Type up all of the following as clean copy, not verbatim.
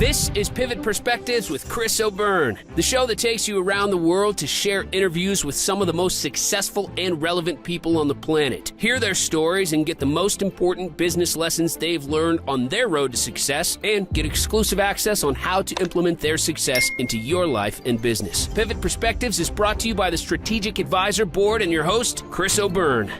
This is Pivot Perspectives with Chris O'Byrne, the show that takes you around the world to share interviews with some of the most successful and relevant people on the planet. Hear their stories and get the most important business lessons they've learned on their road to success, and get exclusive access on how to implement their success into your life and business. Pivot Perspectives is brought to you by the Strategic Advisor Board and your host, Chris O'Byrne.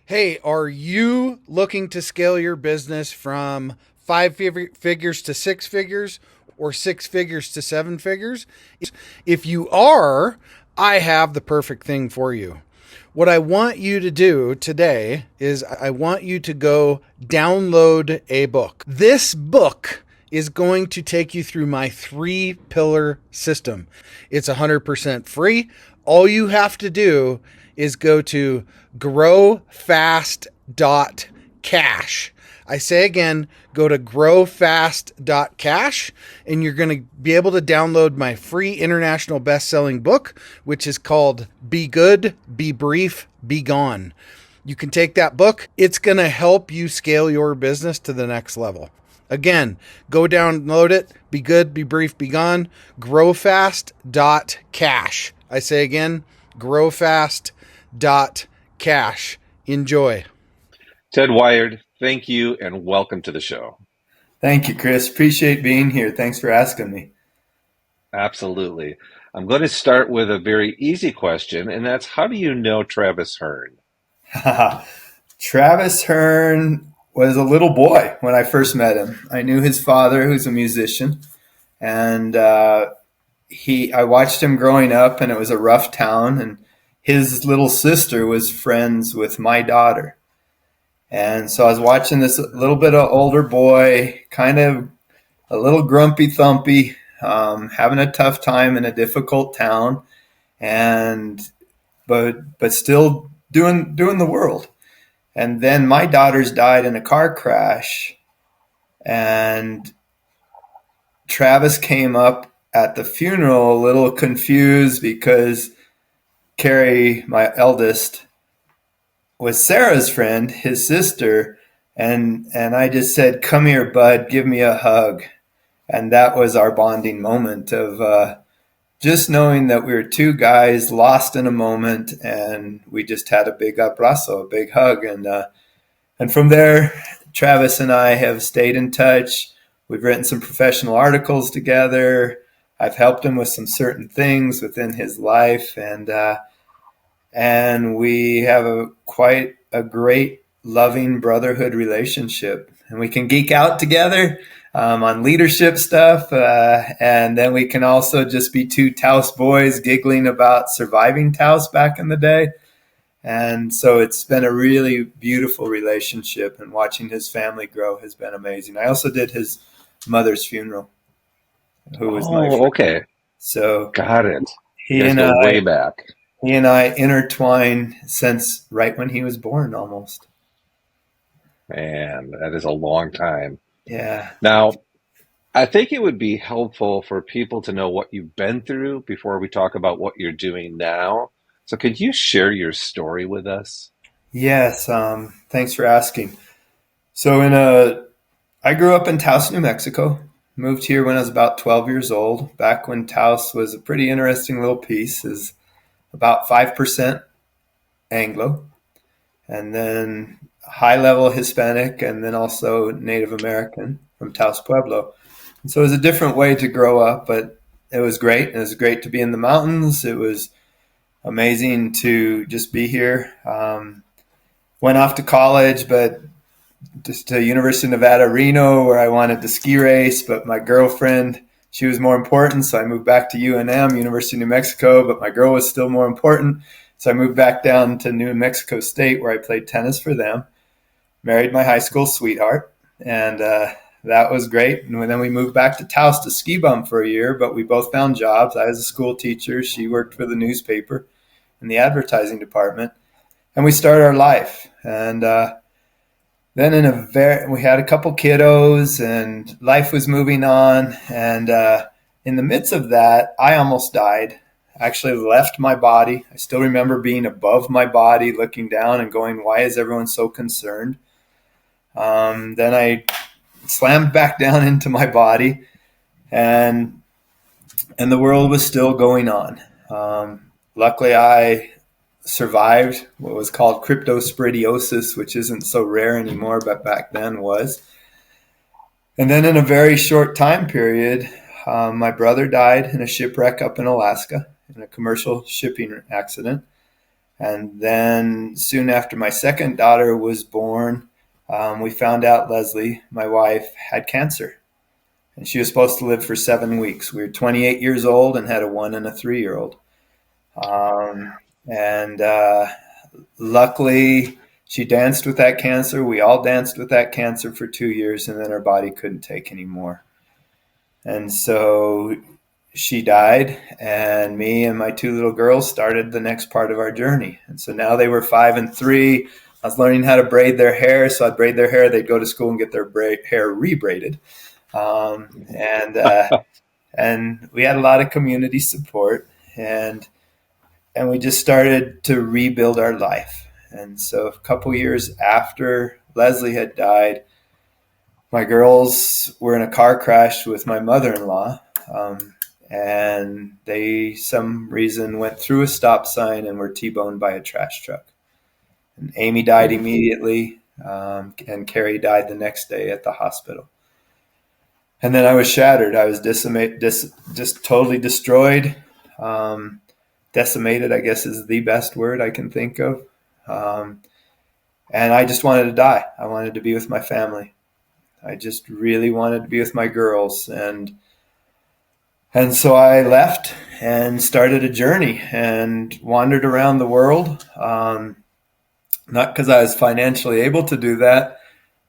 Hey, are you looking to scale your business from 5 figures to 6 figures or 6 figures to 7 figures? If you are, I have the perfect thing for you. What I want you to do today is I want you to go download a book. This book is going to take you through my 3-pillar system. It's 100% free. All you have to do is go to growfast.cash. I say again, go to growfast.cash, and you're going to be able to download my free international best-selling book, which is called Be Good, Be Brief, Be Gone. You can take that book. It's going to help you scale your business to the next level. Again, go download it. Be good, be brief, be gone. Growfast.cash. I say again, growfast.cash. Enjoy. Ted Wiard, thank you and welcome to the show. Thank you, Chris. Appreciate being here. Thanks for asking me. Absolutely. I'm going to start with a very easy question, and that's, how do you know Travis Hearn? Travis Hearn was a little boy when I first met him. I knew his father, who's a musician, and I watched him growing up, and it was a rough town, and his little sister was friends with my daughter. And so I was watching this little bit of older boy, kind of a little grumpy thumpy, having a tough time in a difficult town, but still doing the world. And then my daughters died in a car crash, and Travis came up at the funeral a little confused because Carrie, my eldest, was Sarah's friend, his sister, and I just said, "Come here, bud, give me a hug." And that was our bonding moment of just knowing that we were two guys lost in a moment, and we just had a big abrazo, a big hug. And from there, Travis and I have stayed in touch. We've written some professional articles together. I've helped him with some certain things within his life, and we have quite a great, loving brotherhood relationship. And we can geek out together on leadership stuff, and then we can also just be two Taos boys giggling about surviving Taos back in the day. And so it's been a really beautiful relationship, and watching his family grow has been amazing. I also did his mother's funeral, who was my friend. Okay. So got it. He and I, way back. He and I intertwined since right when he was born, almost. Man, that is a long time. Yeah. Now, I think it would be helpful for people to know what you've been through before we talk about what you're doing now. So could you share your story with us? Yes. Thanks for asking. So I grew up in Taos, New Mexico. Moved here when I was about 12 years old, back when Taos was a pretty interesting little piece. Is about 5% Anglo, and then high-level Hispanic, and then also Native American from Taos Pueblo. And so it was a different way to grow up, but it was great. It was great to be in the mountains. It was amazing to just be here. Went off to college, but just to University of Nevada, Reno, where I wanted to ski race, but my girlfriend, she was more important, so I moved back to UNM, University of New Mexico, but my girl was still more important. So I moved back down to New Mexico State, where I played tennis for them, married my high school sweetheart, and that was great. And then we moved back to Taos to ski bum for a year, but we both found jobs. I was a school teacher. She worked for the newspaper in the advertising department, and we started our life. And then we had a couple kiddos, and life was moving on. And in the midst of that, I almost died. I actually left my body. I still remember being above my body, looking down and going, "Why is everyone so concerned?" Then I slammed back down into my body, and the world was still going on. Luckily, I survived what was called cryptosporidiosis, which isn't so rare anymore, but back then was. And then in a very short time period, my brother died in a shipwreck up in Alaska in a commercial shipping accident. And then soon after my second daughter was born, we found out Leslie, my wife, had cancer. And she was supposed to live for 7 weeks. We were 28 years old and had a 1 and a 3-year-old. Luckily, she danced with that cancer. We all danced with that cancer for 2 years, and then her body couldn't take anymore. And so she died, and me and my 2 little girls started the next part of our journey. And so now they were 5 and 3. I was learning how to braid their hair, so I'd braid their hair. They'd go to school and get their hair rebraided. And we had a lot of community support, and we just started to rebuild our life. And so a couple years after Leslie had died, my girls were in a car crash with my mother-in-law, and they, some reason, went through a stop sign and were T-boned by a trash truck. And Amy died immediately, and Carrie died the next day at the hospital. And then I was shattered. I was just totally destroyed. Decimated, I guess, is the best word I can think of. And I just wanted to die. I wanted to be with my family. I just really wanted to be with my girls. And so I left and started a journey and wandered around the world. Not because I was financially able to do that,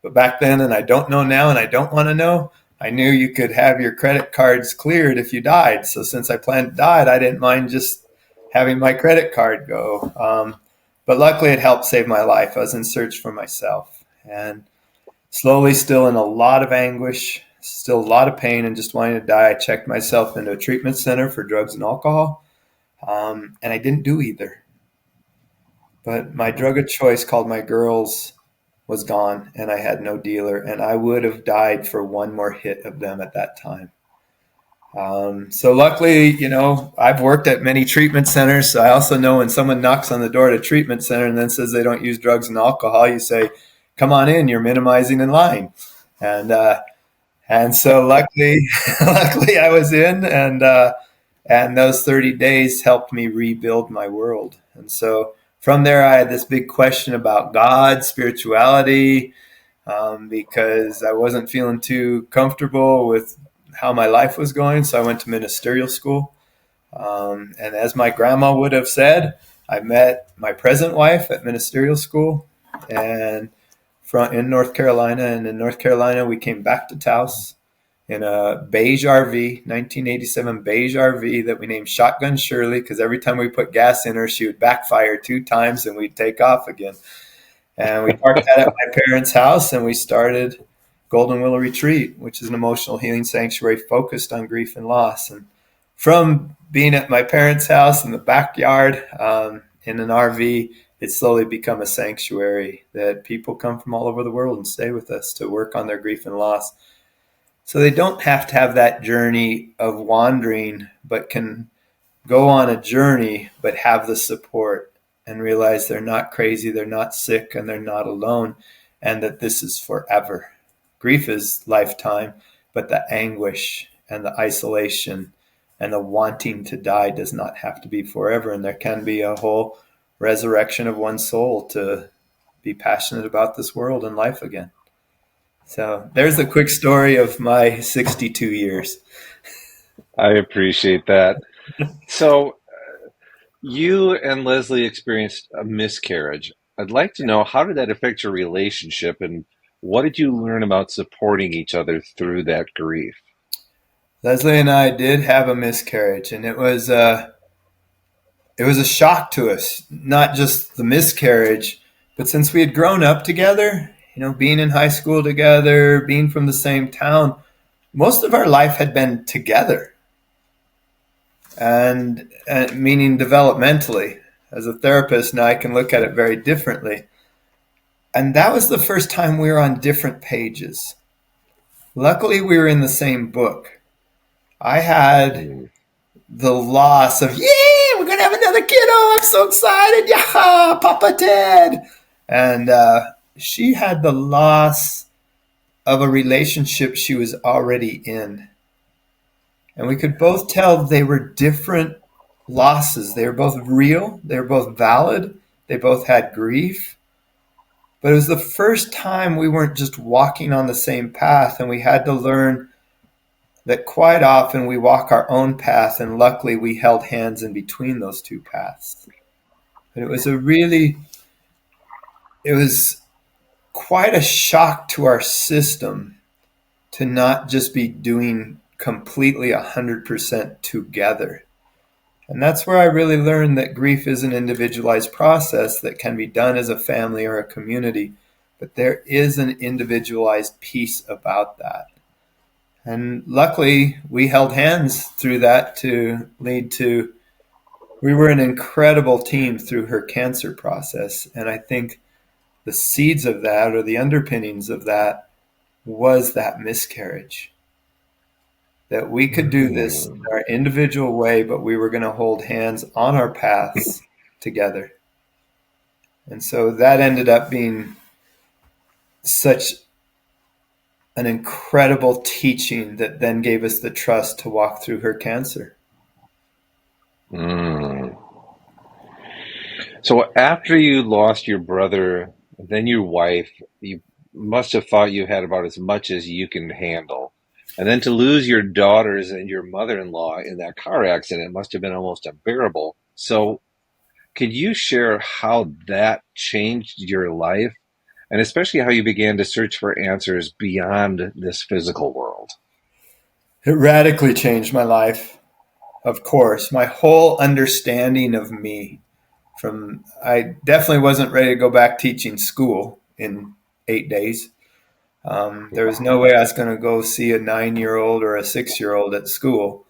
but back then, and I don't know now, and I don't want to know, I knew you could have your credit cards cleared if you died. So since I planned to die, I didn't mind just having my credit card go. But luckily it helped save my life. I was in search for myself, and slowly, still in a lot of anguish, still a lot of pain, and just wanting to die, I checked myself into a treatment center for drugs and alcohol. And I didn't do either. But my drug of choice, called my girls, was gone, and I had no dealer, and I would have died for one more hit of them at that time. So luckily, I've worked at many treatment centers. So I also know when someone knocks on the door at a treatment center and then says they don't use drugs and alcohol, you say, "Come on in, you're minimizing and lying." And so luckily I was in, and those 30 days helped me rebuild my world. And so from there, I had this big question about God, spirituality, because I wasn't feeling too comfortable with how my life was going. So I went to ministerial school. And as my grandma would have said, I met my present wife at ministerial school and in North Carolina. And in North Carolina, we came back to Taos in a beige RV, 1987 beige RV that we named Shotgun Shirley, because every time we put gas in her, she would backfire 2 times and we'd take off again. And we parked that at my parents' house, and we started Golden Willow Retreat, which is an emotional healing sanctuary focused on grief and loss. And from being at my parents' house in the backyard in an RV, it's slowly become a sanctuary that people come from all over the world and stay with us to work on their grief and loss. So they don't have to have that journey of wandering, but can go on a journey, but have the support and realize they're not crazy, they're not sick, and they're not alone, and that this is forever. Grief is lifetime, but the anguish and the isolation and the wanting to die does not have to be forever. And there can be a whole resurrection of one's soul to be passionate about this world and life again. So there's a quick story of my 62 years. I appreciate that. So you and Leslie experienced a miscarriage. I'd like to know, how did that affect your relationship, and what did you learn about supporting each other through that grief? Leslie and I did have a miscarriage, and it was a shock to us, not just the miscarriage, but since we had grown up together, being in high school together, being from the same town, most of our life had been together, and meaning developmentally. As a therapist now, I can look at it very differently. And that was the first time we were on different pages. Luckily, we were in the same book. I had the loss of, yeah, we're going to have another kiddo. I'm so excited. Yeah, Papa Ted. And she had the loss of a relationship she was already in. And we could both tell they were different losses. They were both real. They were both valid. They both had grief. But it was the first time we weren't just walking on the same path, and we had to learn that quite often we walk our own path, and luckily we held hands in between those two paths. But it was quite a shock to our system to not just be doing completely 100% together. And that's where I really learned that grief is an individualized process that can be done as a family or a community, but there is an individualized piece about that. And luckily, we held hands through that to lead to, we were an incredible team through her cancer process. And I think the seeds of that, or the underpinnings of that, was that miscarriage. That we could do this in our individual way, but we were going to hold hands on our paths together. And so that ended up being such an incredible teaching that then gave us the trust to walk through her cancer. So after you lost your brother, then your wife, you must have thought you had about as much as you can handle. And then to lose your daughters and your mother-in-law in that car accident must have been almost unbearable. So could you share how that changed your life, and especially how you began to search for answers beyond this physical world? It radically changed my life, of course. My whole understanding of me. I definitely wasn't ready to go back teaching school in 8 days. There was no way I was going to go see a 9-year-old or a 6-year-old at school.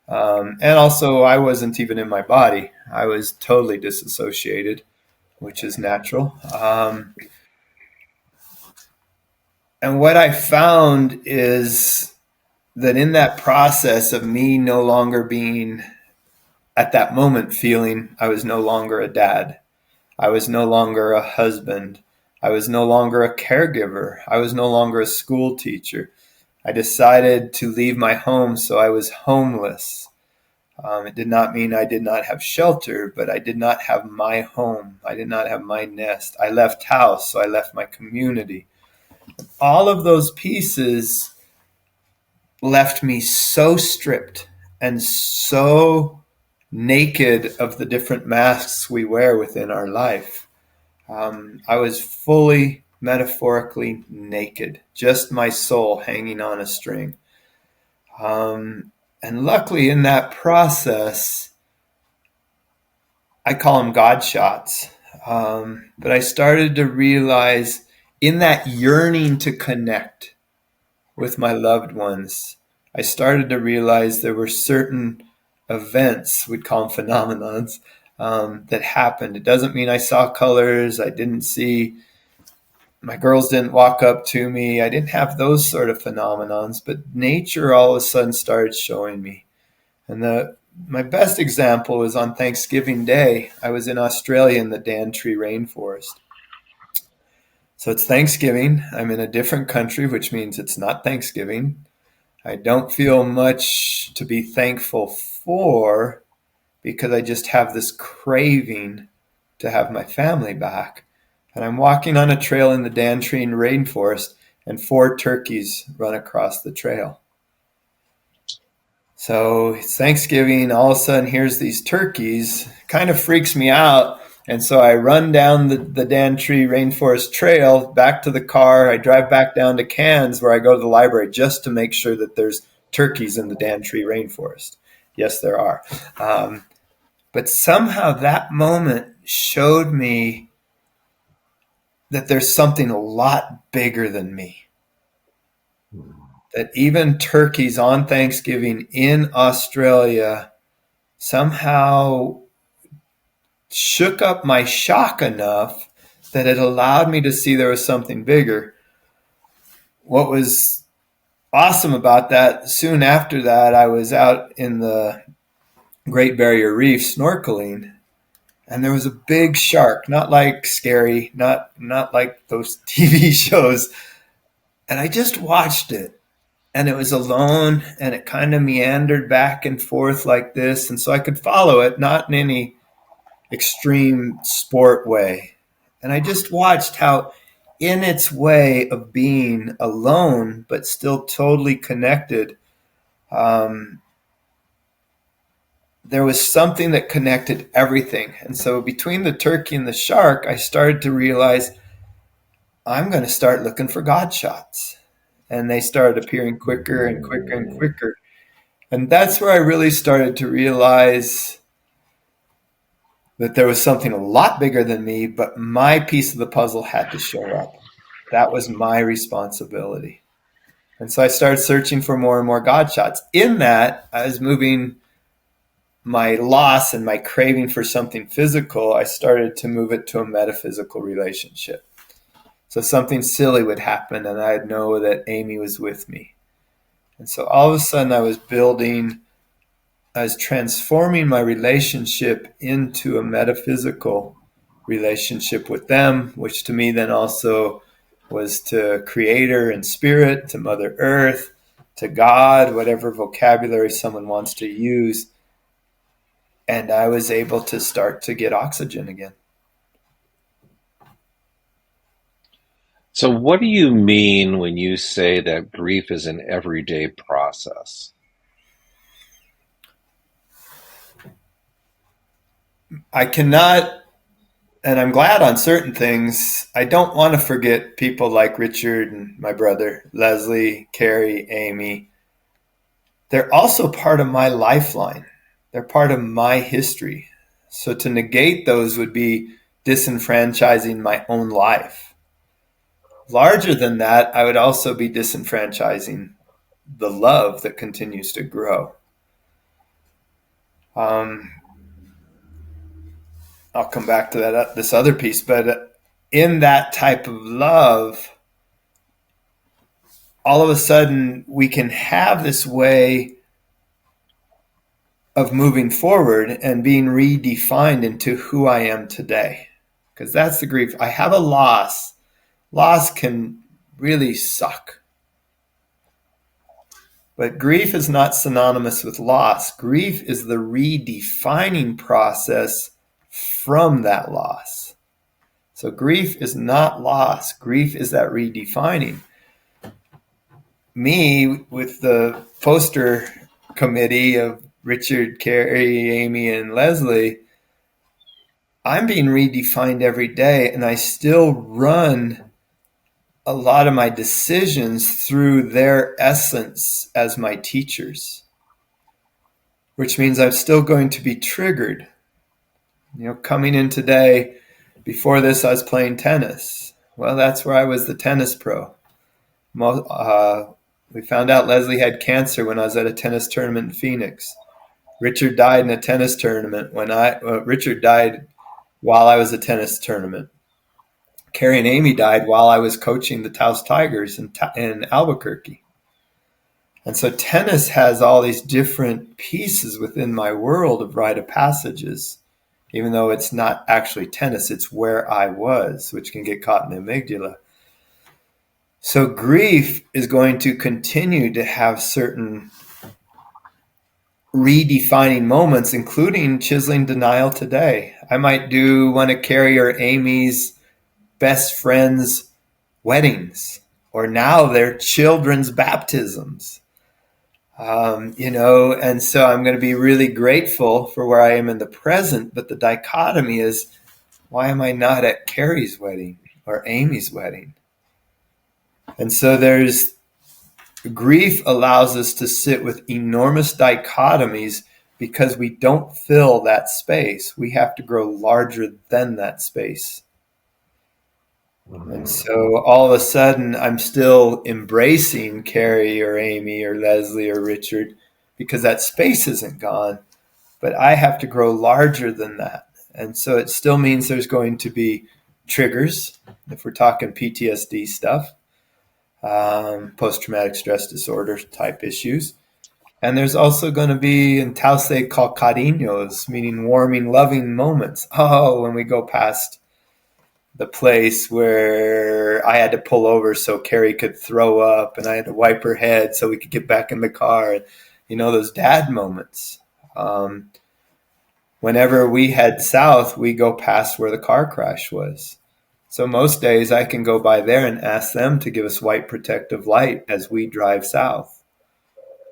And also, I wasn't even in my body. I was totally disassociated, which is natural. And what I found is that in that process of me no longer being, at that moment, feeling I was no longer a dad, I was no longer a husband, I was no longer a caregiver, I was no longer a school teacher. I decided to leave my home, so I was homeless. It did not mean I did not have shelter, but I did not have my home. I did not have my nest. I left house, so I left my community. All of those pieces left me so stripped and so naked of the different masks we wear within our life. I was fully, metaphorically naked, just my soul hanging on a string. And luckily in that process, I call them God shots. But I started to realize in that yearning to connect with my loved ones, I started to realize there were certain events, we'd call them phenomenons, that happened. It doesn't mean I saw colors. I didn't see, my girls didn't walk up to me. I didn't have those sort of phenomenons, but nature all of a sudden started showing me. And my best example was on Thanksgiving Day. I was in Australia in the Daintree rainforest. So it's Thanksgiving. I'm in a different country, which means it's not Thanksgiving. I don't feel much to be thankful for because I just have this craving to have my family back. And I'm walking on a trail in the Daintree rainforest, and 4 turkeys run across the trail. So it's Thanksgiving. All of a sudden, here's these turkeys. Kind of freaks me out. And so I run down the Daintree rainforest trail back to the car. I drive back down to Cairns, where I go to the library just to make sure that there's turkeys in the Daintree rainforest. Yes, there are. But somehow that moment showed me that there's something a lot bigger than me. That even turkeys on Thanksgiving in Australia somehow shook up my shock enough that it allowed me to see there was something bigger. What was awesome about that, soon after that, I was out in the Great Barrier Reef snorkeling, and there was a big shark, not like scary, not like those TV shows. And I just watched it, and it was alone, and it kind of meandered back and forth like this. And so I could follow it, not in any extreme sport way. And I just watched how, in its way of being alone, but still totally connected, there was something that connected everything. And so between the turkey and the shark, I started to realize I'm going to start looking for God shots. And they started appearing quicker and quicker and quicker. And that's where I really started to realize that there was something a lot bigger than me, but my piece of the puzzle had to show up. That was my responsibility. And so I started searching for more and more God shots. In that, I was moving my loss and my craving for something physical. I started to move it to a metaphysical relationship. So something silly would happen, and I'd know that Amy was with me. And so all of a sudden I was transforming my relationship into a metaphysical relationship with them, which to me then also was to Creator and Spirit, to Mother Earth, to God, whatever vocabulary someone wants to use. And I was able to start to get oxygen again. So, what do you mean when you say that grief is an everyday process? I cannot, and I'm glad on certain things, I don't want to forget people like Richard and my brother, Leslie, Carrie, Amy. They're also part of my lifeline. They're part of my history. So to negate those would be disenfranchising my own life. Larger than that, I would also be disenfranchising the love that continues to grow. I'll come back to this other piece, but in that type of love, all of a sudden we can have this way of moving forward and being redefined into who I am today. Because that's the grief. I have a loss. Loss can really suck. But grief is not synonymous with loss. Grief is the redefining process from that loss. So grief is not loss. Grief is that redefining. Me, with the poster committee of Richard, Carrie, Amy, and Leslie, I'm being redefined every day, and I still run a lot of my decisions through their essence as my teachers, which means I'm still going to be triggered. Coming in today, before this, I was playing tennis. Well, that's where I was the tennis pro. We found out Leslie had cancer when I was at a tennis tournament in Phoenix. Richard died in a tennis tournament Richard died while I was at a tennis tournament. Carrie and Amy died while I was coaching the Taos Tigers in Albuquerque. And so tennis has all these different pieces within my world of rite of passages, even though it's not actually tennis, it's where I was, which can get caught in the amygdala. So grief is going to continue to have certain redefining moments, including chiseling denial today. I might do one of Carrie or Amy's best friends' weddings, or now their children's baptisms. And so I'm going to be really grateful for where I am in the present, but the dichotomy is, why am I not at Carrie's wedding or Amy's wedding? And so grief allows us to sit with enormous dichotomies because we don't fill that space. We have to grow larger than that space. And so all of a sudden, I'm still embracing Carrie or Amy or Leslie or Richard because that space isn't gone, but I have to grow larger than that. And so it still means there's going to be triggers, if we're talking PTSD stuff. post-traumatic stress disorder type issues. And there's also going to be, in Taos they call cariños, meaning warming, loving moments. Oh, when we go past the place where I had to pull over so Carrie could throw up, and I had to wipe her head so we could get back in the car. And, those dad moments. Whenever we head south, we go past where the car crash was. So most days I can go by there and ask them to give us white protective light as we drive south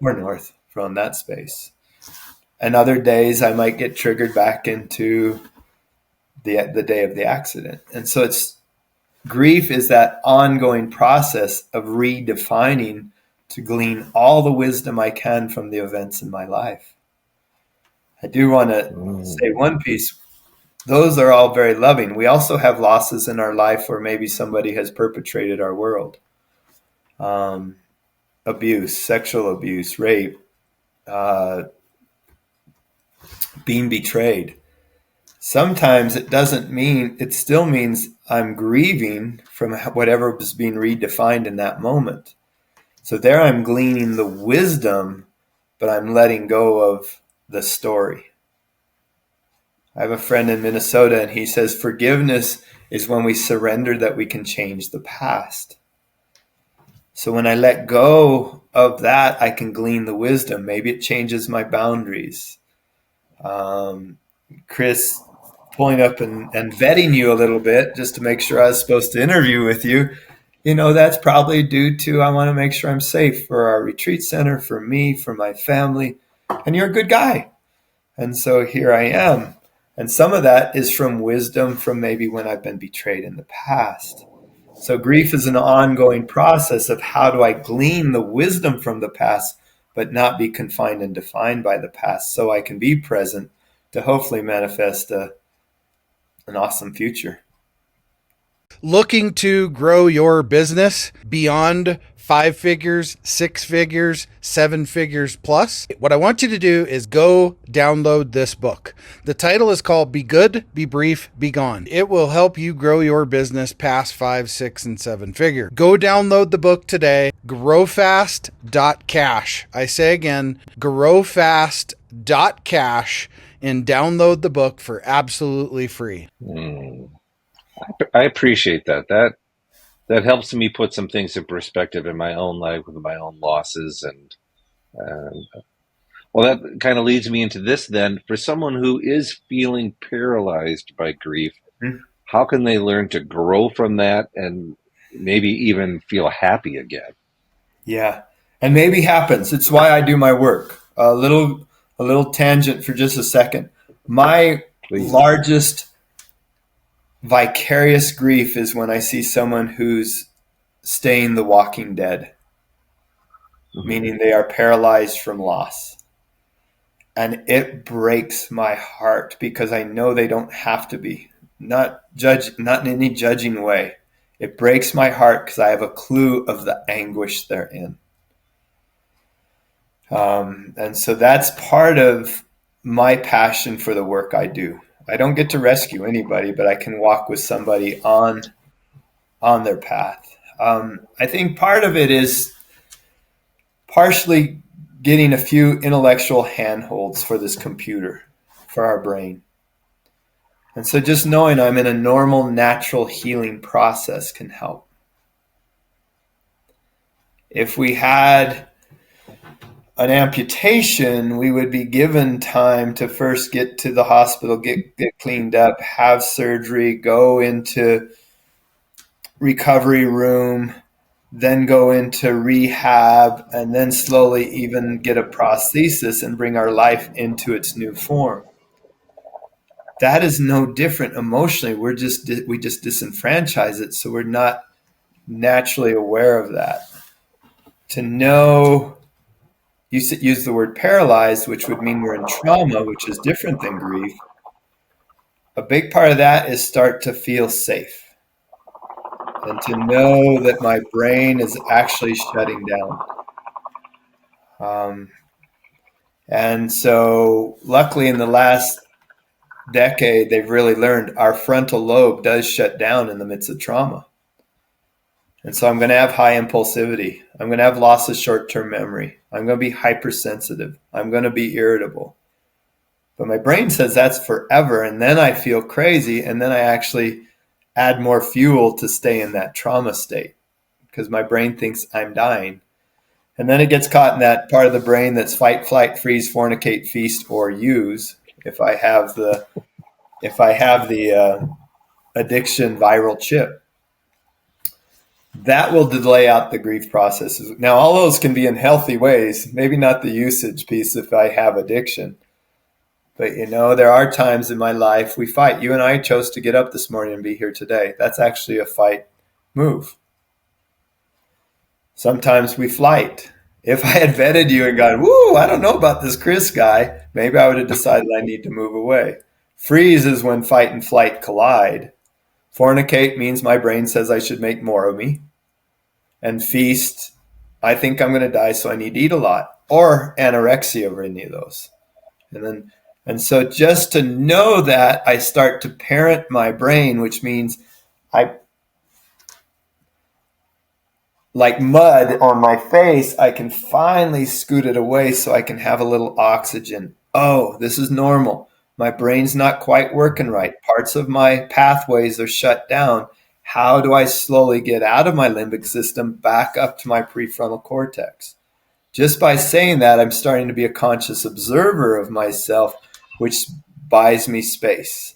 or north from that space. And other days I might get triggered back into the day of the accident. And so grief is that ongoing process of redefining to glean all the wisdom I can from the events in my life. I do want to say one piece. Those are all very loving. We also have losses in our life where maybe somebody has perpetrated our world. Abuse, sexual abuse, rape, being betrayed. Sometimes it still means I'm grieving from whatever was being redefined in that moment. So there I'm gleaning the wisdom, but I'm letting go of the story. I have a friend in Minnesota, and he says forgiveness is when we surrender that we can change the past. So when I let go of that, I can glean the wisdom. Maybe it changes my boundaries. Chris, pulling up and vetting you a little bit just to make sure I was supposed to interview with you, that's probably due to I want to make sure I'm safe for our retreat center, for me, for my family. And you're a good guy. And so here I am. And some of that is from wisdom from maybe when I've been betrayed in the past. So grief is an ongoing process of how do I glean the wisdom from the past, but not be confined and defined by the past, so I can be present to hopefully manifest an awesome future. Looking to grow your business beyond 5 figures, 6 figures, 7 figures plus? What I want you to do is go download this book. The title is called Be Good, Be Brief, Be Gone. It will help you grow your business past 5, 6, and 7 figure. Go download the book today, growfast.cash. I say again, growfast.cash, and download the book for absolutely free. I appreciate that. That helps me put some things in perspective in my own life with my own losses. And well, that kind of leads me into this then. For someone who is feeling paralyzed by grief, how can they learn to grow from that and maybe even feel happy again? Yeah. And maybe happens. It's why I do my work. A little tangent for just a second. My largest vicarious grief is when I see someone who's staying the walking dead, meaning they are paralyzed from loss. And it breaks my heart because I know they don't have to be, not in any judging way. It breaks my heart because I have a clue of the anguish they're in. And so that's part of my passion for the work I do. I don't get to rescue anybody, but I can walk with somebody on their path. I think part of it is partially getting a few intellectual handholds for this computer, for our brain. And so just knowing I'm in a normal, natural healing process can help. If we had an amputation, we would be given time to first get to the hospital, get cleaned up, have surgery, go into recovery room, then go into rehab, and then slowly even get a prosthesis and bring our life into its new form. That is no different emotionally. We just disenfranchise it, so we're not naturally aware of that. To know, you use the word paralyzed, which would mean we're in trauma, which is different than grief. A big part of that is start to feel safe and to know that my brain is actually shutting down. And so luckily in the last decade, they've really learned our frontal lobe does shut down in the midst of trauma. And so I'm going to have high impulsivity. I'm going to have loss of short-term memory. I'm going to be hypersensitive. I'm going to be irritable. But my brain says that's forever. And then I feel crazy. And then I actually add more fuel to stay in that trauma state because my brain thinks I'm dying. And then it gets caught in that part of the brain that's fight, flight, freeze, fornicate, feast, or use. If I have the addiction viral chip, that will delay out the grief processes. Now, all those can be in healthy ways, maybe not the usage piece if I have addiction. But, there are times in my life we fight. You and I chose to get up this morning and be here today. That's actually a fight move. Sometimes we flight. If I had vetted you and gone, woo, I don't know about this Chris guy, maybe I would have decided I need to move away. Freeze is when fight and flight collide. Fornicate means my brain says I should make more of me. And feast, I think I'm going to die, so I need to eat a lot. Or anorexia or any of those. And so just to know that, I start to parent my brain, which means like mud on my face, I can finally scoot it away so I can have a little oxygen. Oh, this is normal. My brain's not quite working right. Parts of my pathways are shut down. How do I slowly get out of my limbic system back up to my prefrontal cortex? Just by saying that, I'm starting to be a conscious observer of myself, which buys me space.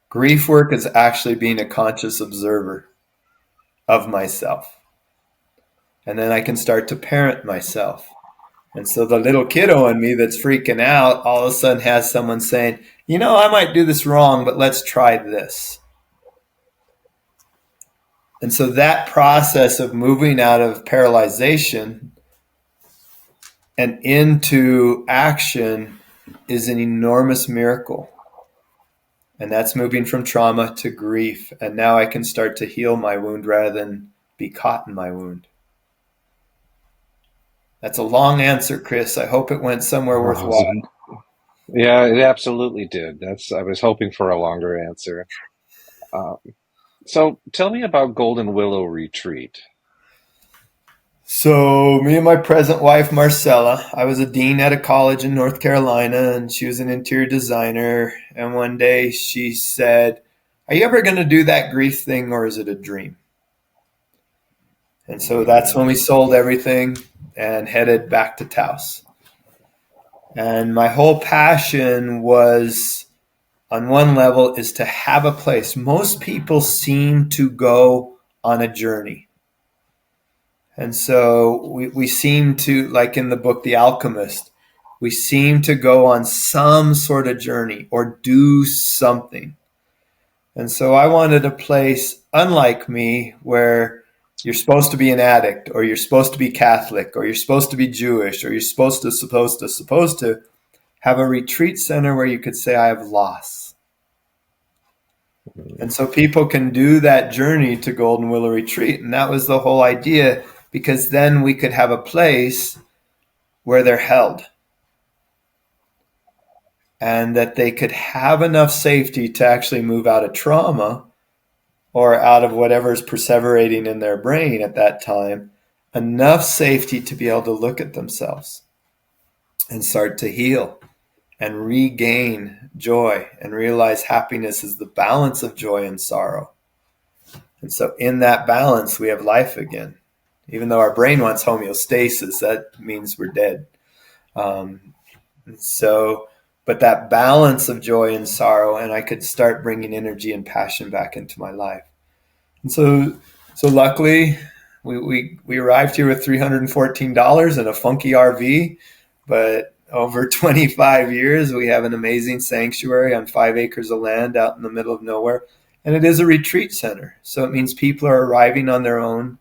Grief work is actually being a conscious observer of myself. And then I can start to parent myself. And so the little kiddo in me that's freaking out all of a sudden has someone saying, I might do this wrong, but let's try this. And so that process of moving out of paralyzation and into action is an enormous miracle. And that's moving from trauma to grief. And now I can start to heal my wound rather than be caught in my wound. That's a long answer, Chris. I hope it went somewhere worthwhile. Yeah, it absolutely did. I was hoping for a longer answer. So tell me about Golden Willow Retreat. So me and my present wife, Marcella, I was a dean at a college in North Carolina, and she was an interior designer. And one day she said, "Are you ever going to do that grief thing, or is it a dream?" And so that's when we sold everything and headed back to Taos. And my whole passion was, on one level, is to have a place. Most people seem to go on a journey. And so we seem to, like in the book, The Alchemist, we seem to go on some sort of journey or do something. And so I wanted a place, unlike me, where you're supposed to be an addict, or you're supposed to be Catholic, or you're supposed to be Jewish, or you're supposed to have a retreat center where you could say, I have loss. And so people can do that journey to Golden Willow Retreat. And that was the whole idea, because then we could have a place where they're held. And that they could have enough safety to actually move out of trauma or out of whatever is perseverating in their brain at that time, enough safety to be able to look at themselves and start to heal and regain joy and realize happiness is the balance of joy and sorrow. And so in that balance, we have life again. Even though our brain wants homeostasis, that means we're dead. But that balance of joy and sorrow, and I could start bringing energy and passion back into my life. And so luckily, we arrived here with $314 and a funky RV, but over 25 years, we have an amazing sanctuary on 5 acres of land out in the middle of nowhere. And it is a retreat center. So it means people are arriving on their own.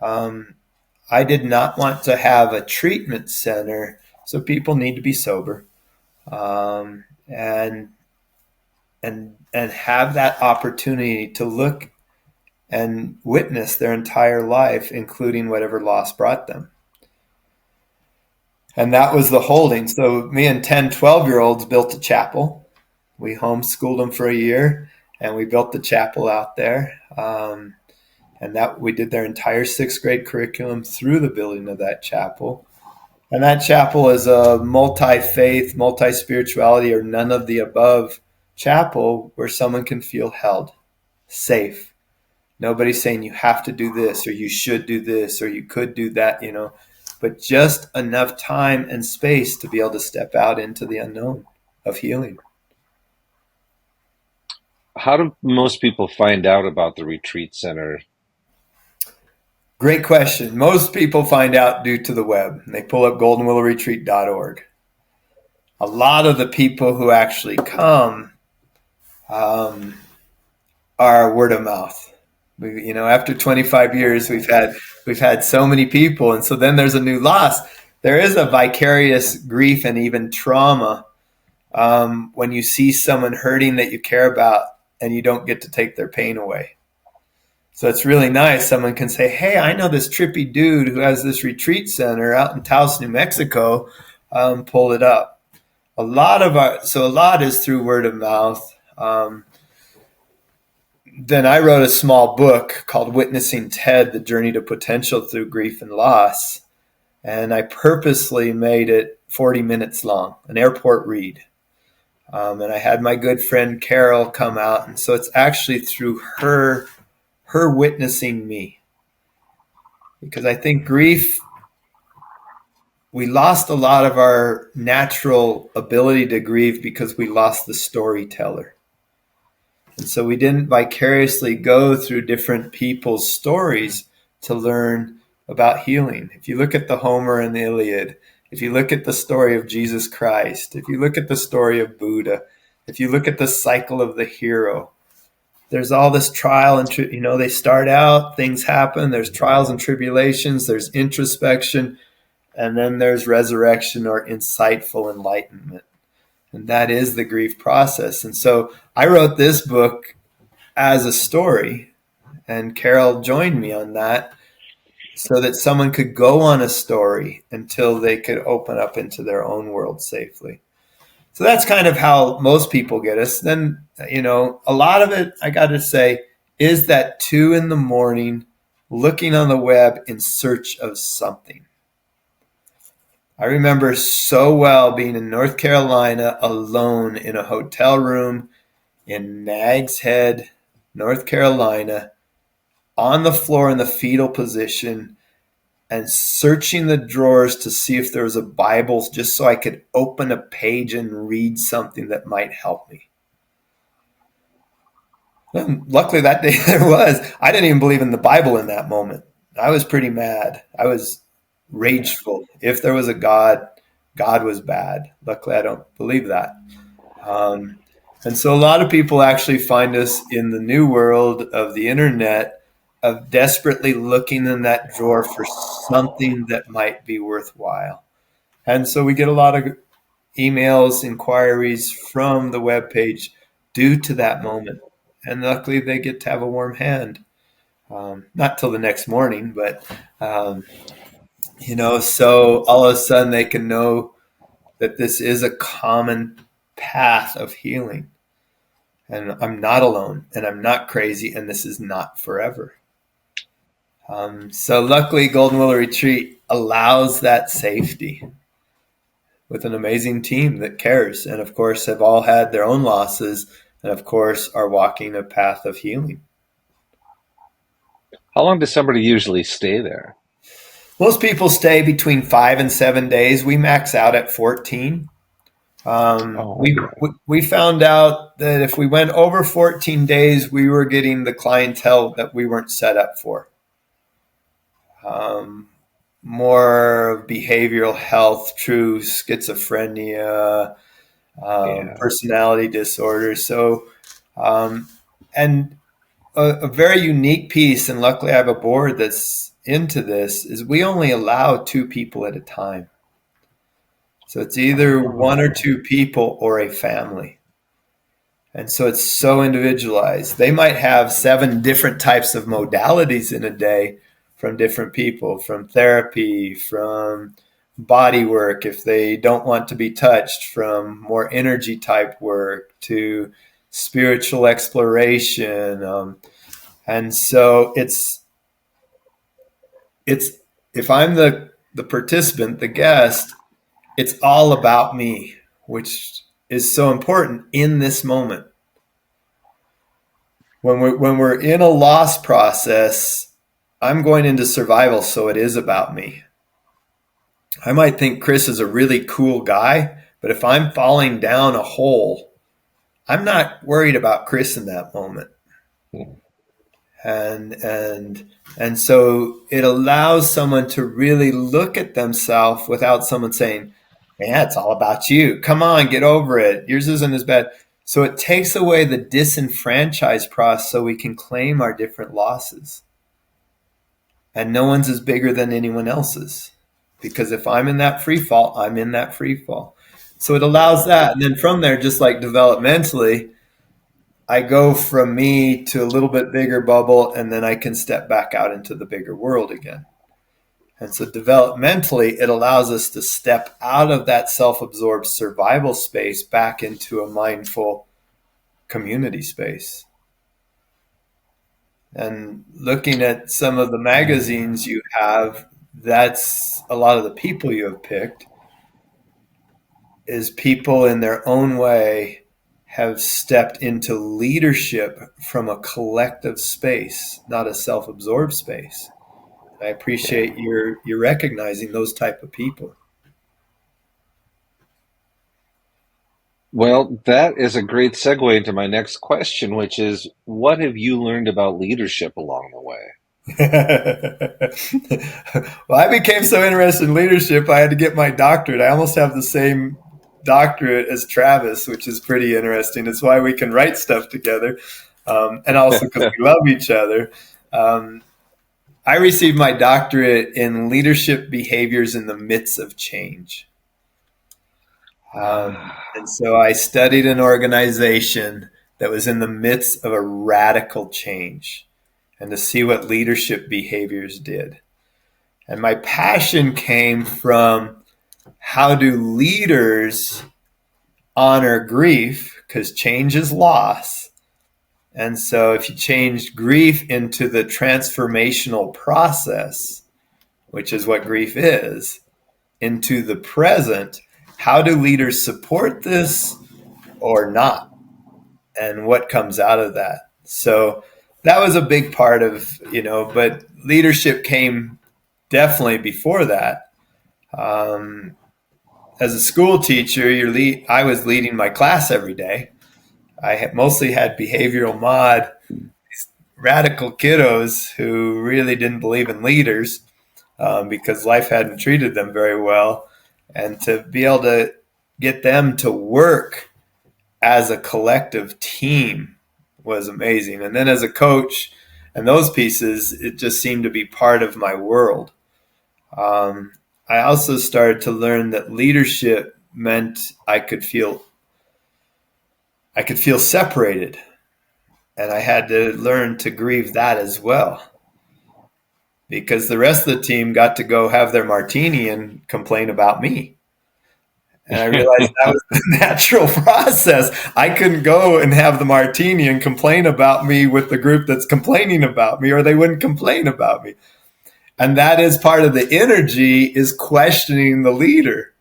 I did not want to have a treatment center, so people need to be sober. And have that opportunity to look and witness their entire life, including whatever loss brought them. And that was the holding. So me and 10, 12-year-olds built a chapel. We homeschooled them for a year, and we built the chapel out there. And that we did their entire 6th grade curriculum through the building of that chapel. And that chapel is a multi-faith, multi-spirituality, or none of the above chapel where someone can feel held, safe. Nobody's saying you have to do this, or you should do this, or you could do that, but just enough time and space to be able to step out into the unknown of healing. How do most people find out about the retreat center? Great question. Most people find out due to the web. They pull up goldenwillowretreat.org. A lot of the people who actually come are word of mouth. After 25 years, we've had so many people, and so then there's a new loss. There is a vicarious grief and even trauma when you see someone hurting that you care about and you don't get to take their pain away. So it's really nice. Someone can say, hey, I know this trippy dude who has this retreat center out in Taos, New Mexico. Pull it up. A lot is through word of mouth. Then I wrote a small book called Witnessing Ted, The Journey to Potential Through Grief and Loss. And I purposely made it 40 minutes long, an airport read. And I had my good friend Carol come out. And so it's actually through her witnessing me. Because I think grief, we lost a lot of our natural ability to grieve because we lost the storyteller. And so we didn't vicariously go through different people's stories to learn about healing. If you look at the Homer and the Iliad, if you look at the story of Jesus Christ, if you look at the story of Buddha, if you look at the cycle of the hero, there's all this trial and, they start out, things happen, there's trials and tribulations, there's introspection, and then there's resurrection or insightful enlightenment. And that is the grief process. And so I wrote this book as a story, and Carol joined me on that so that someone could go on a story until they could open up into their own world safely. So that's kind of how most people get us. Then, a lot of it, I got to say, is that 2 a.m. looking on the web in search of something. I remember so well being in North Carolina alone in a hotel room in Nags Head, North Carolina, on the floor in the fetal position and searching the drawers to see if there was a Bible just so I could open a page and read something that might help me. And luckily that day there was. I didn't even believe in the Bible in that moment. I was pretty mad. I was rageful. If there was a God, God was bad. Luckily, I don't believe that. And so a lot of people actually find us in the new world of the internet, of desperately looking in that drawer for something that might be worthwhile. And so we get a lot of emails, inquiries from the webpage due to that moment. And luckily, they get to have a warm hand. Not till the next morning, but so all of a sudden they can know that this is a common path of healing. And I'm not alone, and I'm not crazy, and this is not forever. So luckily, Golden Willow Retreat allows that safety with an amazing team that cares, and of course have all had their own losses, and of course are walking a path of healing. How long does somebody usually stay there? Most people stay between 5 and 7 days. We max out at 14. We found out that if we went over 14 days, we were getting the clientele that we weren't set up for. More behavioral health, true schizophrenia, personality disorders. So, and a very unique piece, and luckily I have a board that's into this, is we only allow 2 people at a time. So it's either 1 or 2 people or a family. And so it's so individualized. They might have 7 different types of modalities in a day from different people, from therapy, from body work if they don't want to be touched, from more energy type work to spiritual exploration. And so it's if I'm the participant, the guest, it's all about me, which is so important in this moment. When we're in a loss process, I'm going into survival, so it is about me. I might think Chris is a really cool guy, but if I'm falling down a hole, I'm not worried about Chris in that moment. And so it allows someone to really look at themselves without someone saying, "Man, it's all about you. Come on, get over it. Yours isn't as bad." So it takes away the disenfranchised process so we can claim our different losses. And no one's is bigger than anyone else's. Because if I'm in that free fall, I'm in that free fall. So it allows that. And then from there, just like developmentally, I go from me to a little bit bigger bubble, and then I can step back out into the bigger world again. And so developmentally, it allows us to step out of that self-absorbed survival space back into a mindful community space. And looking at some of the magazines you have, that's a lot of the people you have picked is people in their own way have stepped into leadership from a collective space, not a self-absorbed space. I appreciate your recognizing those type of people. Well, that is a great segue into my next question, which is, what have you learned about leadership along the way? Well, I became so interested in leadership, I had to get my doctorate. I almost have the same doctorate as Travis, which is pretty interesting. It's why we can write stuff together, and also because we love each other. I received my doctorate in leadership behaviors in the midst of change. And so I studied an organization that was in the midst of a radical change and to see what leadership behaviors did. And my passion came from how do leaders honor grief, because change is loss. And so if you change grief into the transformational process, which is what grief is, into the present, how do leaders support this or not? And what comes out of that? So that was a big part of, but leadership came definitely before that. As a school teacher, I was leading my class every day. I mostly had behavioral mod, radical kiddos who really didn't believe in leaders because life hadn't treated them very well. And to be able to get them to work as a collective team was amazing. And then as a coach and those pieces, it just seemed to be part of my world. I also started to learn that leadership meant I could feel separated. And I had to learn to grieve that as well. Because the rest of the team got to go have their martini and complain about me. And I realized that was the natural process. I couldn't go and have the martini and complain about me with the group that's complaining about me, or they wouldn't complain about me. And that is part of the energy, is questioning the leader.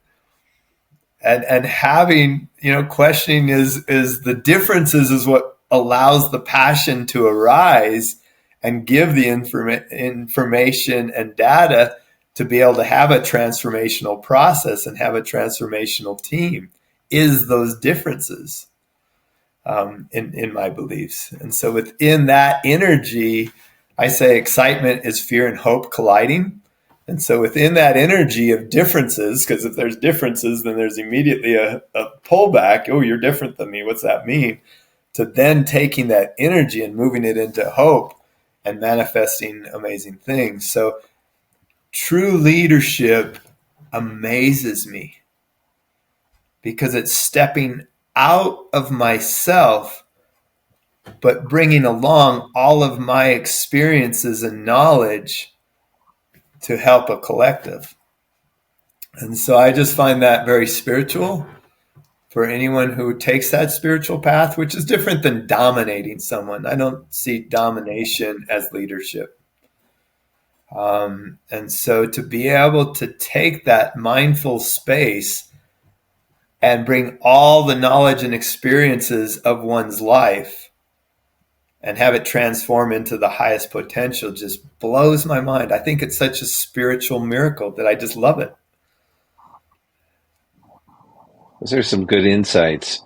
And having, questioning is the differences is what allows the passion to arise and give the information and data to be able to have a transformational process and have a transformational team, is those differences in my beliefs. And so within that energy, I say excitement is fear and hope colliding. And so within that energy of differences, because if there's differences, then there's immediately a pullback. Oh, you're different than me. What's that mean? To then taking that energy and moving it into hope and manifesting amazing things. So true leadership amazes me because it's stepping out of myself, but bringing along all of my experiences and knowledge to help a collective. And so I just find that very spiritual for anyone who takes that spiritual path, which is different than dominating someone. I don't see domination as leadership. And so to be able to take that mindful space and bring all the knowledge and experiences of one's life and have it transform into the highest potential just blows my mind. I think it's such a spiritual miracle that I just love it. Those are some good insights.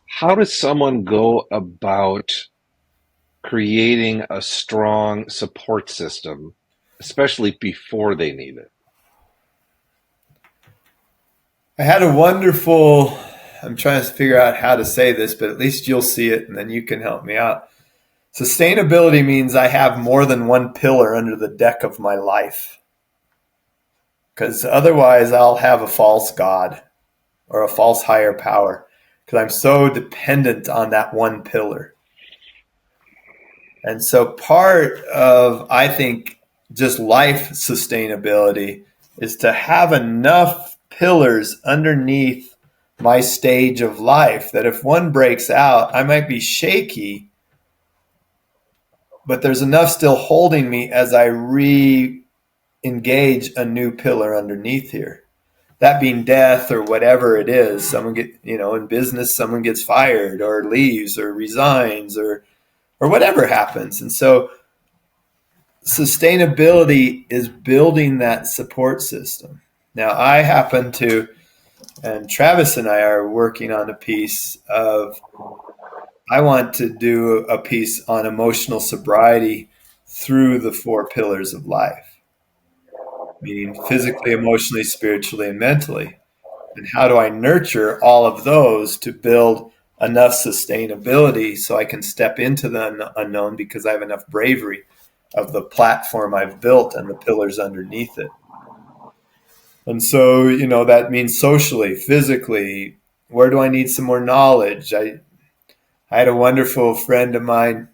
How does someone go about creating a strong support system, especially before they need it? I had I'm trying to figure out how to say this, but at least you'll see it and then you can help me out. Sustainability means I have more than one pillar under the deck of my life. Because otherwise I'll have a false God or a false higher power because I'm so dependent on that one pillar. And so part of, I think, just life sustainability is to have enough pillars underneath my stage of life that if one breaks out, I might be shaky, but there's enough still holding me as I re-engage a new pillar underneath here. That being death or whatever it is. Someone in business, someone gets fired or leaves or resigns or whatever happens. And so sustainability is building that support system. Now I happen to, and Travis and I are working on a piece of, I want to do a piece on emotional sobriety through the 4 pillars of life, meaning physically, emotionally, spiritually, and mentally. And how do I nurture all of those to build enough sustainability so I can step into the unknown because I have enough bravery of the platform I've built and the pillars underneath it. And so, that means socially, physically, where do I need some more knowledge? I had a wonderful friend of mine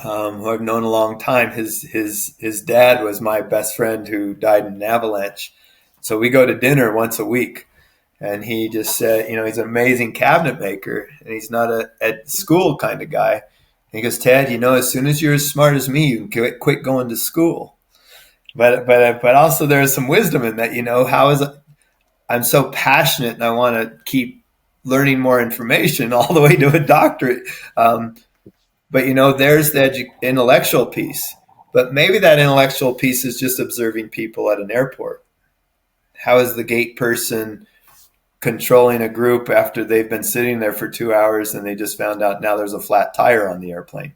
who I've known a long time. His dad was my best friend who died in an avalanche. So we go to dinner once a week. And he just said, he's an amazing cabinet maker and he's not a at school kind of guy. And he goes, Ted, as soon as you're as smart as me, you can quit going to school. But also there's some wisdom in that, I'm so passionate and I want to keep learning more information all the way to a doctorate. But there's the intellectual piece. But maybe that intellectual piece is just observing people at an airport. How is the gate person controlling a group after they've been sitting there for 2 hours and they just found out now there's a flat tire on the airplane?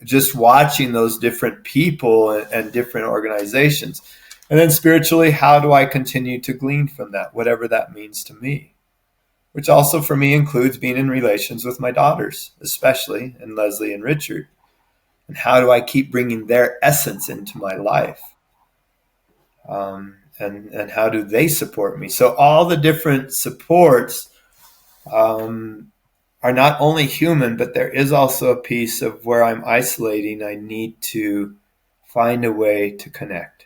Just watching those different people and different organizations. And then spiritually, how do I continue to glean from that, whatever that means to me? Which also for me includes being in relations with my daughters, especially, and Leslie and Richard. And how do I keep bringing their essence into my life? And how do they support me? So all the different supports are not only human, but there is also a piece of where I'm isolating. I need to find a way to connect.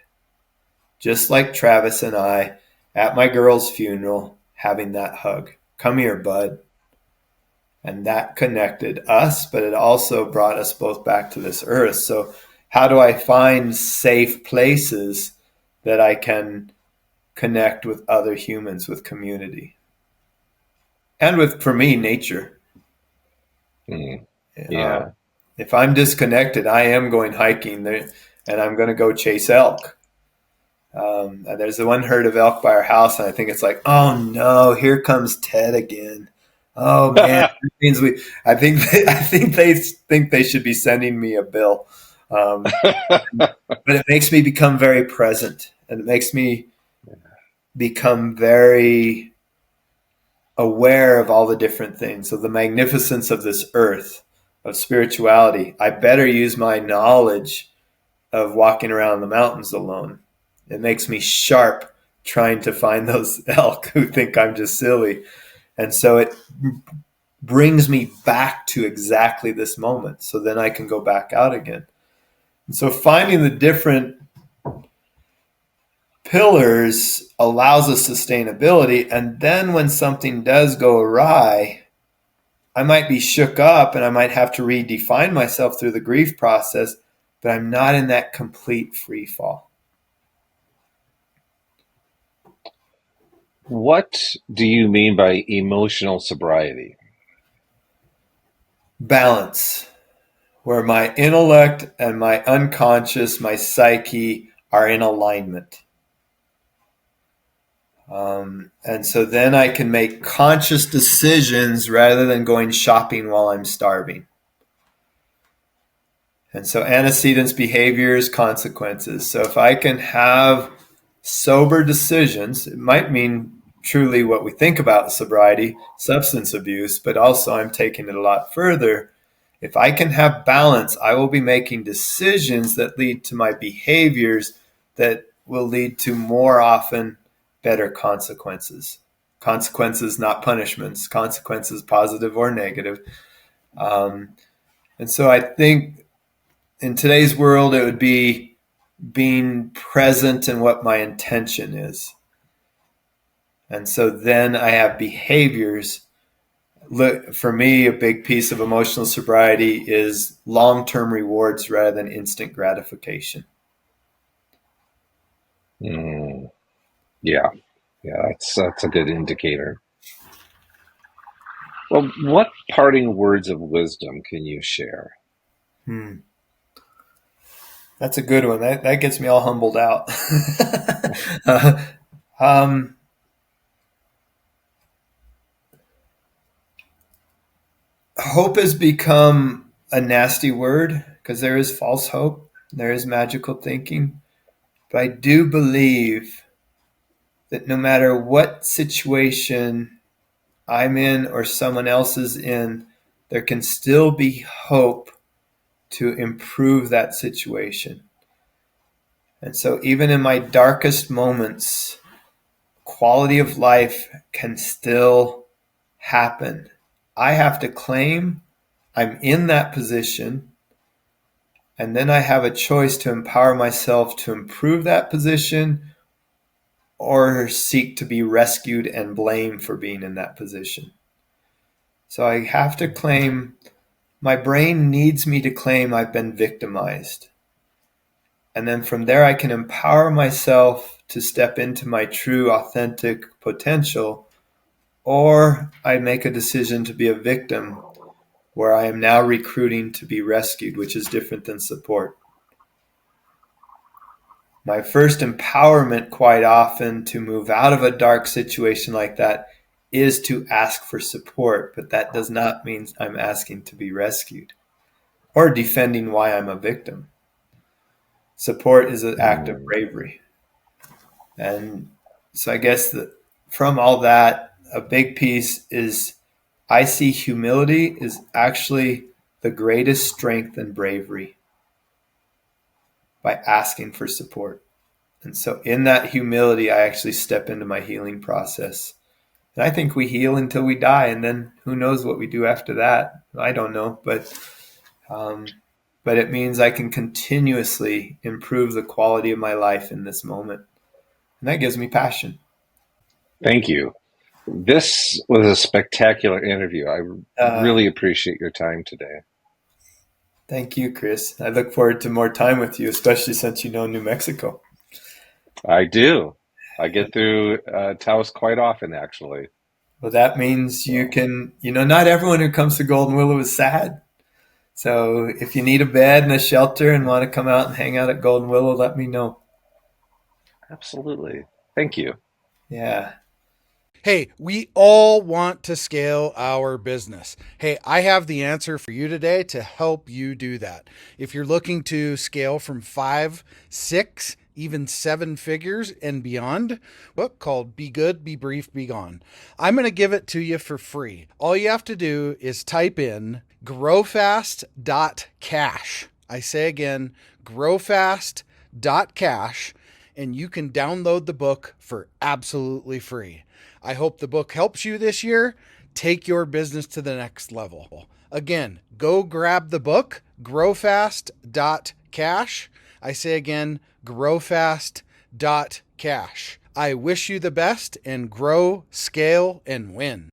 Just like Travis and I at my girl's funeral, having that hug. Come here, bud. And that connected us, but it also brought us both back to this earth. So how do I find safe places that I can connect with other humans, with community? And with, for me, nature. Yeah. If I'm disconnected, I am going hiking there, and I'm going to go chase elk. And there's the one herd of elk by our house, and I think it's like, oh no, here comes Ted again. Oh man, it means I think they think they should be sending me a bill. But it makes me become very present, and it makes me become very aware of all the different things, of the magnificence of this earth, of spirituality. I better use my knowledge of walking around the mountains alone. It makes me sharp trying to find those elk who think I'm just silly. And so it brings me back to exactly this moment. So then I can go back out again. And so finding the different pillars allows us sustainability. And then when something does go awry, I might be shook up and I might have to redefine myself through the grief process, but I'm not in that complete free fall. What do you mean by emotional sobriety? Balance, where my intellect and my unconscious, my psyche are in alignment. And so then I can make conscious decisions rather than going shopping while I'm starving. And so antecedents, behaviors, consequences. So if I can have sober decisions, it might mean truly what we think about sobriety, substance abuse, but also I'm taking it a lot further. If I can have balance, I will be making decisions that lead to my behaviors that will lead to more often better consequences. Consequences, not punishments. Consequences, positive or negative. And so I think in today's world, it would be being present in what my intention is. And so then I have behaviors. Look, for me, a big piece of emotional sobriety is long-term rewards rather than instant gratification. Yeah, that's a good indicator. Well, what parting words of wisdom can you share? That's a good one. That gets me all humbled out. Hope has become a nasty word because there is false hope. There is magical thinking. But I do believe that no matter what situation I'm in or someone else is in, there can still be hope to improve that situation. And so even in my darkest moments, quality of life can still happen. I have to claim I'm in that position, and then I have a choice to empower myself to improve that position or seek to be rescued and blamed for being in that position. So I have to claim, my brain needs me to claim I've been victimized. And then from there, I can empower myself to step into my true, authentic potential, or I make a decision to be a victim where I am now recruiting to be rescued, which is different than support. My first empowerment quite often to move out of a dark situation like that is to ask for support, but that does not mean I'm asking to be rescued or defending why I'm a victim. Support is an act of bravery. And so I guess that from all that, a big piece is I see humility is actually the greatest strength and bravery by asking for support. And so in that humility, I actually step into my healing process. And I think we heal until we die, and then who knows what we do after that? I don't know, but it means I can continuously improve the quality of my life in this moment. And that gives me passion. Thank you. This was a spectacular interview. I really appreciate your time today. Thank you, Chris. I look forward to more time with you, especially since you know New Mexico. I do. I get through Taos quite often, actually. Well, that means you can, not everyone who comes to Golden Willow is sad. So if you need a bed and a shelter and want to come out and hang out at Golden Willow, let me know. Absolutely. Thank you. Yeah. Hey, we all want to scale our business. Hey, I have the answer for you today to help you do that. If you're looking to scale from 5, 6, even 7 figures and beyond, book called Be Good, Be Brief, Be Gone. I'm going to give it to you for free. All you have to do is type in growfast.cash. I say again, growfast.cash, and you can download the book for absolutely free. I hope the book helps you this year. Take your business to the next level. Again, go grab the book, growfast.cash. I say again, growfast.cash. I wish you the best and grow, scale, and win.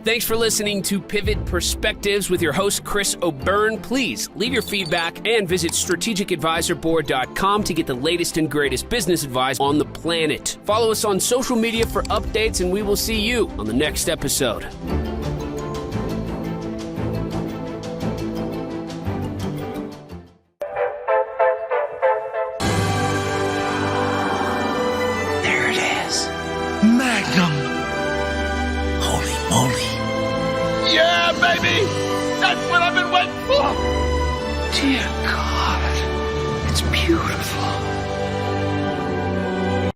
Thanks for listening to Pivot Perspectives with your host, Chris O'Byrne. Please leave your feedback and visit strategicadvisorboard.com to get the latest and greatest business advice on the planet. Follow us on social media for updates, and we will see you on the next episode. There it is. Magnum. Holy moly. Yeah, baby! That's what I've been waiting for! Dear God.